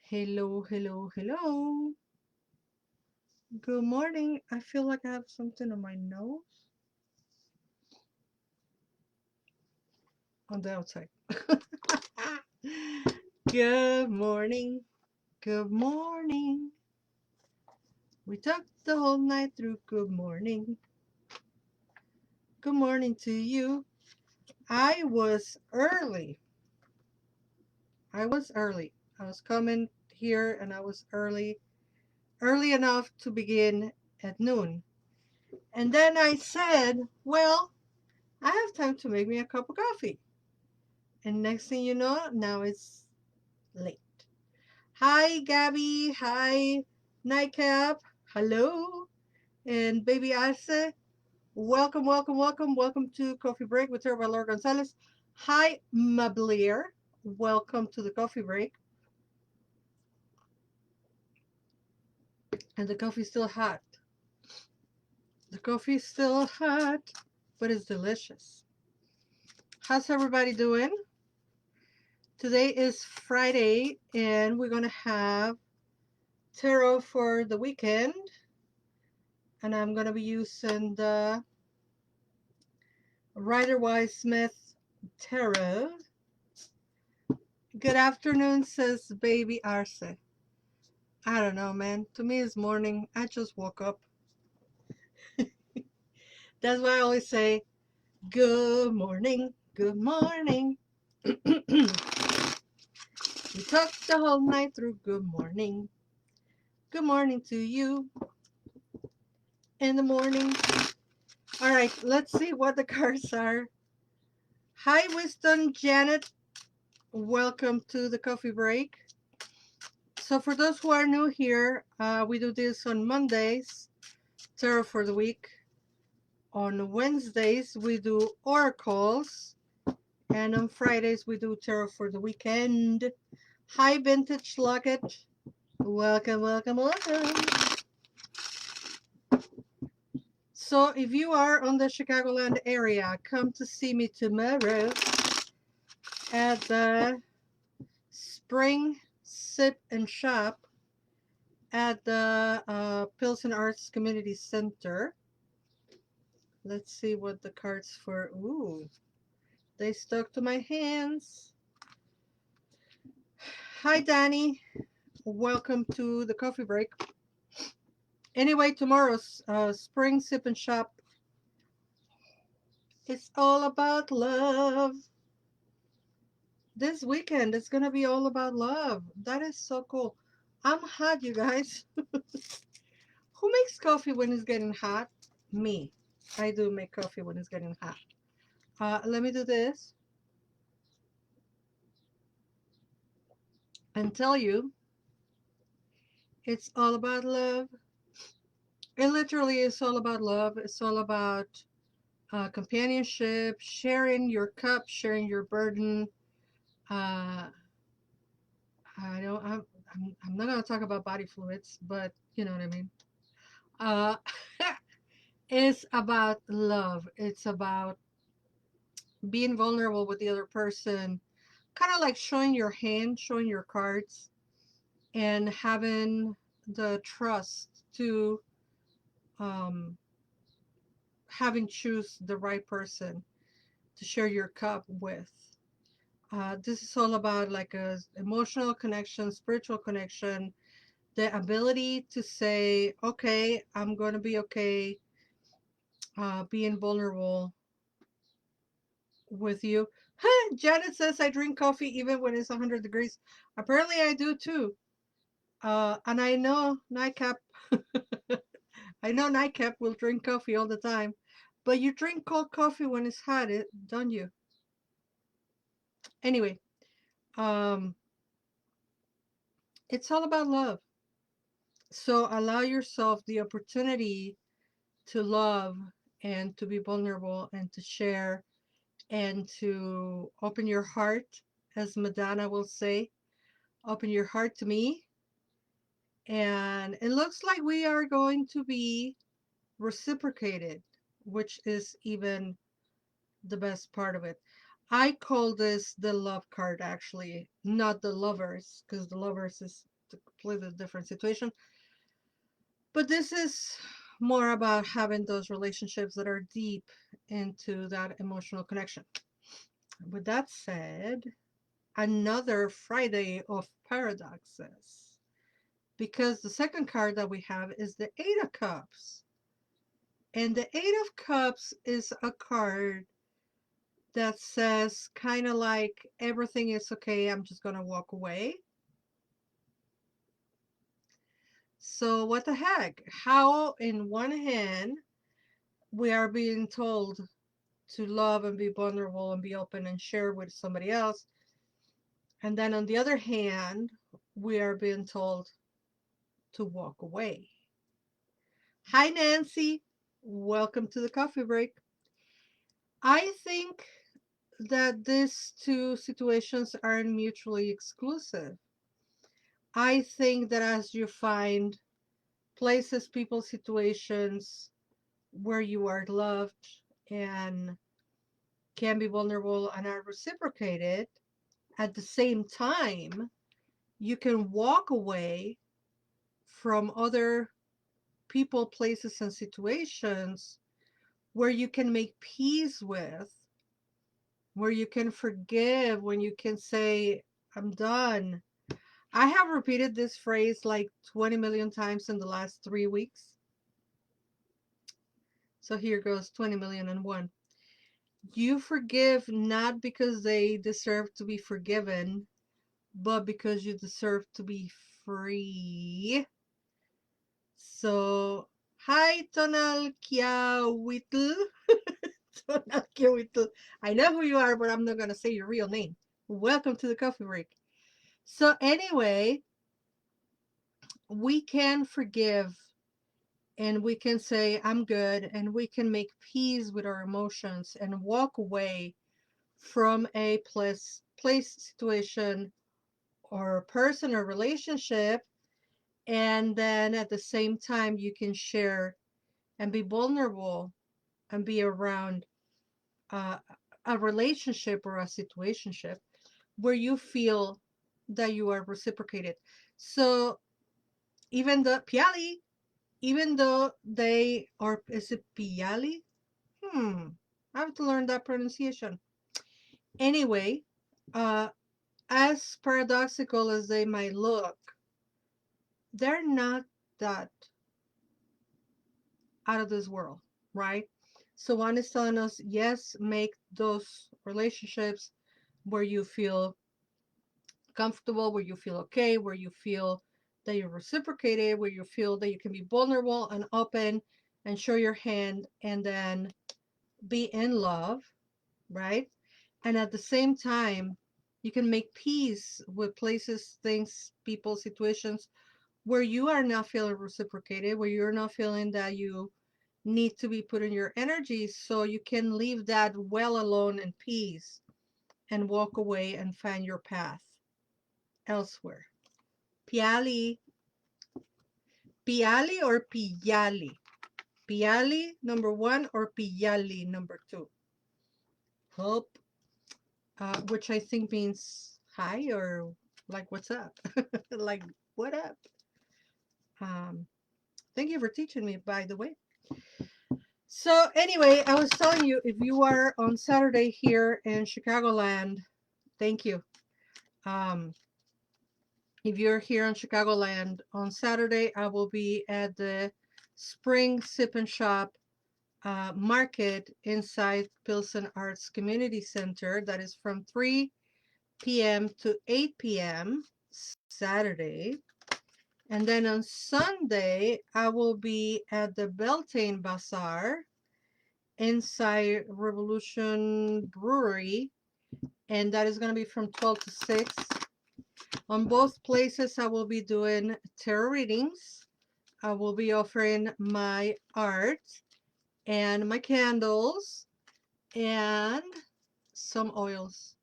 Hello, hello, hello. Good morning. I feel like I have something on my nose on the outside. Good morning. Good morning. We talked the whole night through. Good morning. Good morning to you. I was early. I was early. I was coming here and I was early. Early enough to begin at noon. And then I said, well, I have time to make me a cup of coffee. And next thing you know, now it's late. Hi, Gabby. Hi, Nightcap. Hello. And baby Arce. Welcome, welcome, welcome. Welcome to Coffee Break with her by Laura González. Hi, Mablier. Welcome to the coffee break. And the coffee's still hot. The coffee's still hot, but it's delicious. How's everybody doing? Today is Friday, and we're going to have tarot for the weekend. And I'm going to be using the Rider-Waite-Smith Tarot. Good afternoon, says baby Arce. I don't know, man. To me, it's morning. I just woke up. That's why I always say, good morning, good morning. We talked the whole night through. Good morning. Good morning to you in the morning. All right, let's see what the cards are. Hi, Wisdom Janet. Welcome to the coffee break. So for those who are new here, we do this on Mondays, tarot for the week. On Wednesdays, we do oracles. And on Fridays, we do tarot for the weekend. Hi, Vintage Locket. Welcome, welcome, welcome. So if you are on the Chicagoland area, come to see me tomorrow at the Spring Sip and Shop at the Pilsen Arts Community Center. Let's see what the cards for. Ooh, they stuck to my hands. Hi, Danny. Welcome to the coffee break. Anyway, tomorrow's Spring Sip and Shop. It's all about love. This weekend, it's going to be all about love. That is so cool. I'm hot, you guys. Who makes coffee when it's getting hot? Me. I do make coffee when it's getting hot. Let me do this and tell you it's all about love. It literally is all about love. It's all about companionship, sharing your cup, sharing your burden. Uh, I don't. I'm not gonna talk about body fluids, but you know what I mean. Uh, it's about love. It's about being vulnerable with the other person, kind of like showing your hand, showing your cards, and having the trust to um, having choose the right person to share your cup with. This is all about like a emotional connection, spiritual connection, the ability to say, okay, I'm going to be okay being vulnerable with you. Janet says I drink coffee even when it's 100 degrees. Apparently I do too. And I know Nightcap, I know Nightcap will drink coffee all the time. But you drink cold coffee when it's hot, don't you? Anyway, um, it's all about love. So allow yourself the opportunity to love and to be vulnerable and to share and to open your heart, as Madonna will say, open your heart to me. And it looks like we are going to be reciprocated, which is even the best part of it. I call this the love card, actually, not the lovers, because the lovers is completely different situation. But this is more about having those relationships that are deep into that emotional connection. With that said, another Friday of paradoxes. Because the second card that we have is the Eight of Cups. And the Eight of Cups is a card that says kind of like everything is okay, I'm just going to walk away. So what the heck? How in one hand we are being told to love and be vulnerable and be open and share with somebody else, and then on the other hand we are being told to walk away. Hi Nancy, welcome to the coffee break. I think that these two situations aren't mutually exclusive. I think that as you find places, people, situations where you are loved and can be vulnerable and are reciprocated, at the same time, you can walk away from other people, places, and situations where you can make peace with, where you can forgive, when you can say, I'm done. I have repeated this phrase like 20 million times in the last 3 weeks. So here goes 20,000,001. You forgive not because they deserve to be forgiven, but because you deserve to be free. So, hi Tonal Kiawitl. Tonal Kiawitl. I know who you are, but I'm not going to say your real name. Welcome to the coffee break. So anyway, we can forgive and we can say, I'm good, and we can make peace with our emotions and walk away from a place, situation, or person or relationship. And then at the same time, you can share and be vulnerable and be around uh, a relationship or a situationship where you feel that you are reciprocated. So even the Piali, even though they are, is it Piali? I have to learn that pronunciation. Anyway, uh, as paradoxical as they might look, they're not that out of this world, right? So one is telling us, yes, make those relationships where you feel comfortable, where you feel okay, where you feel that you're reciprocated, where you feel that you can be vulnerable and open and show your hand and then be in love, right? And at the same time, you can make peace with places, things, people, situations where you are not feeling reciprocated, where you're not feeling that you need to be putting your energy, so you can leave that well alone in peace and walk away and find your path elsewhere. Piali, Piali or Piyali? Piali number one or Piyali number two? Hope, which I think means hi or like what's up, like what up. Um, Thank you for teaching me, by the way. So anyway, I was telling you, if you are on Saturday here in Chicagoland, thank you. Um, if you're here in Chicagoland on Saturday, I will be at the Spring Sip and Shop market inside Pilsen Arts Community Center. That is from 3 p.m. to 8 p.m. Saturday. And then on Sunday, I will be at the Beltane Bazaar inside Revolution Brewery, and that is going to be from 12 to 6. On both places, I will be doing tarot readings. I will be offering my art and my candles and some oils.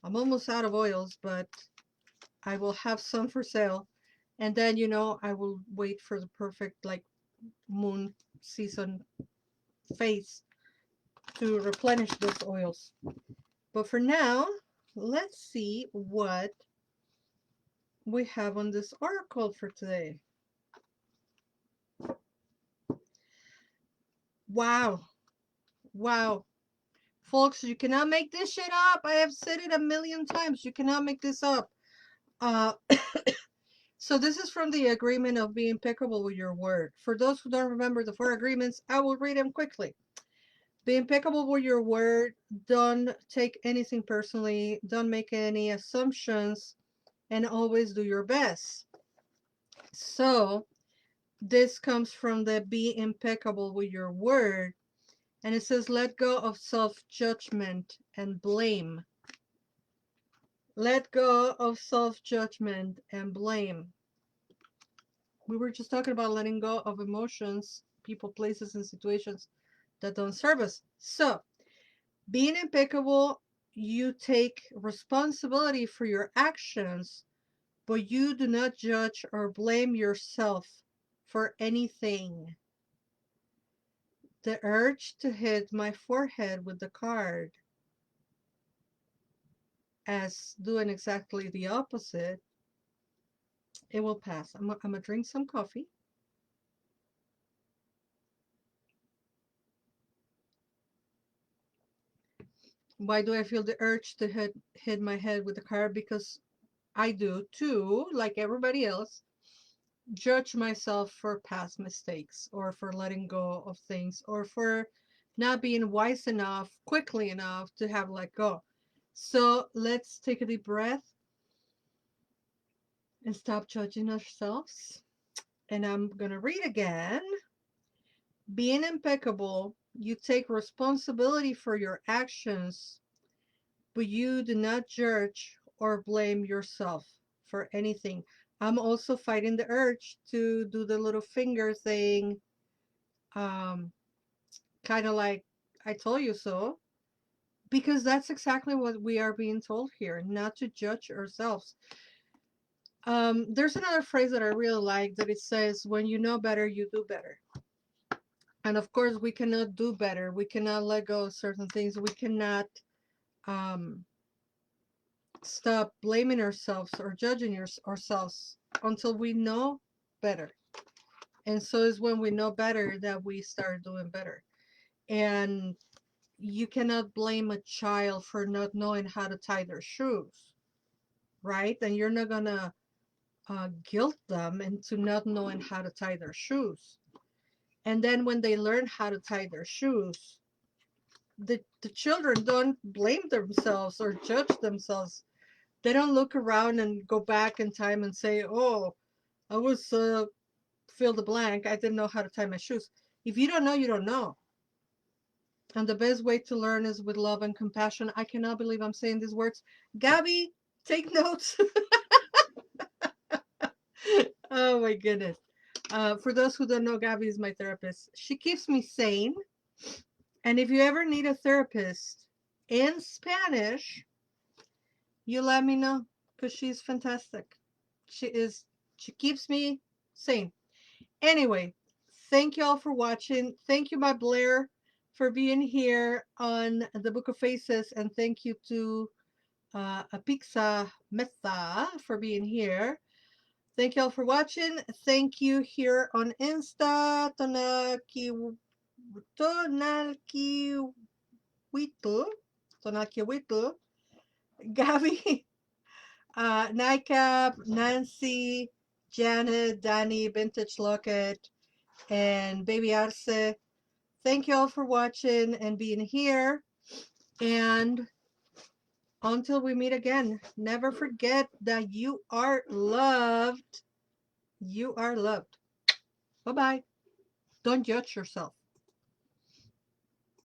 I'm almost out of oils, but I will have some for sale. And then, I will wait for the perfect, like, moon season phase to replenish those oils. But for now, let's see what we have on this oracle for today. Wow. Wow. Folks, you cannot make this shit up. I have said it a million times. You cannot make this up. Uh, so this is from the agreement of being impeccable with your word. For those who don't remember the 4 agreements, I will read them quickly. Be impeccable with your word. Don't take anything personally. Don't make any assumptions. And always do your best. So this comes from the be impeccable with your word. And it says, let go of self-judgment and blame. Let go of self-judgment and blame. We were just talking about letting go of emotions, people, places, and situations that don't serve us. So, being impeccable, you take responsibility for your actions, but you do not judge or blame yourself for anything. The urge to hit my forehead with the card as doing exactly the opposite, it will pass. I'm gonna drink some coffee. Why do I feel the urge to hit my head with the card? Because I do too, like everybody else, judge myself for past mistakes or for letting go of things or for not being wise enough, quickly enough to have let go. So let's take a deep breath and stop judging ourselves. And I'm going to read again. Being impeccable, you take responsibility for your actions, but you do not judge or blame yourself for anything. I'm also fighting the urge to do the little finger thing, kind of like I told you so, because that's exactly what we are being told here, not to judge ourselves. There's another phrase that I really like that it says, when you know better, you do better. And of course, we cannot do better. We cannot let go of certain things. We cannot um, stop blaming ourselves or judging ourselves until we know better. And so it's when we know better that we start doing better. And you cannot blame a child for not knowing how to tie their shoes, right? And you're not gonna guilt them into not knowing how to tie their shoes. And then when they learn how to tie their shoes, the children don't blame themselves or judge themselves. They don't look around and go back in time and say, oh, I was fill the blank, I didn't know how to tie my shoes. If you don't know, you don't know. And the best way to learn is with love and compassion. I cannot believe I'm saying these words. Gabby, take notes. Oh my goodness. For those who don't know, Gabby is my therapist. She keeps me sane. And if you ever need a therapist in Spanish, you let me know, because she's fantastic. She keeps me sane. Anyway, thank you all for watching. Thank you, my Blair, for being here on the Book of Faces. And thank you to Apixa Mesa for being here. Thank you all for watching. Thank you here on Insta, Tonalkiwitu, Tonalkiwitu, Gabby, Nightcap, Nancy, Janet, Danny, Vintage Locket, and Baby Arce. Thank you all for watching and being here. And until we meet again, never forget that you are loved. You are loved. Bye-bye. Don't judge yourself.